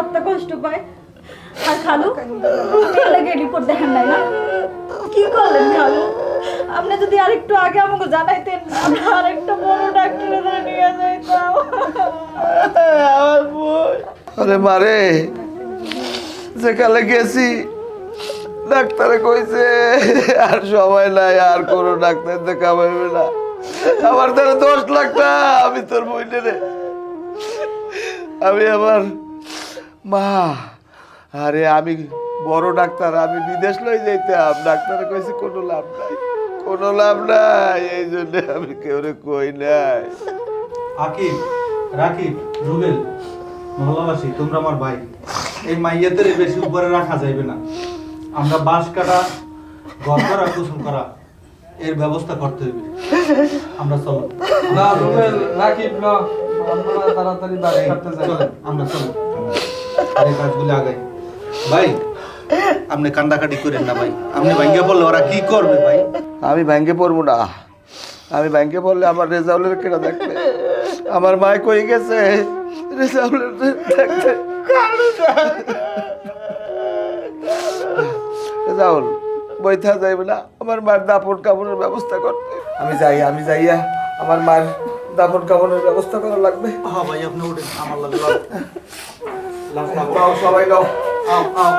আত্মা কষ্ট পায়। আর খালু লাগে রিপোর্ট দেখেন নাই না? কি করলেন খালু? আপনি যদি আরেকটু আগে আমাকে জানাইতেন, আমরা আরেকটা বড় ডাক্তারের কাছে নিয়ে যাইতাম। আমার বোন, আরে মারে যেখানে গেছি ডাক্তারে কইছে আর সময় নাই, আর কোনো ডাক্তার দেখা পাইবে না। আমার তাহলে 10 লাখ টাকা আমি তোর বইনে রে, আমি আমার মা, আরে আমি বড় ডাক্তার, আমি বিদেশ লই যাইতাম, ডাক্তারে কইছে কোনো লাভ নাই, কোনো লাভ নাই, এই জন্য আমি কেউ কই নাই। আকিব, রাকিব, রুবেল, ভালোবাসি, তোমরা আমার ভাই। এই মাইয়াদের বেশি উপরে রাখা যাইবে না। আমরা বাঁশ কাটা, ঘর করা, গোসল করা এর ব্যবস্থা করতে হবে। আমরা চলো। না রুবেল, রাকিব না, আমরা তাড়াতাড়ি বাড়ি করতে যাই। চলেন, আমরা চলো। এই কাজগুলো আগাই। ভাই, আপনি কান্দাকাটি করেন না ভাই। আপনি ভাঙ্গে বললে ওরা কি করবে ভাই? আমি ব্যাংকে পড়বো না, আমি ব্যাংকে পড়লে আমার রেজাউলের কেনা দেখবে, আমার মায় কই গেছে রেজাউলের দেখতে। রেজাউল বইথা যাইবে না, আমার মার দাপন কাপড়ের ব্যবস্থা করতে। আমি যাইয়া আমার মার দাপন কাপড়ের ব্যবস্থা করা লাগবে। হ্যাঁ ভাই, আপনি উঠেন, আমার লাগে সবাই নাও। আও।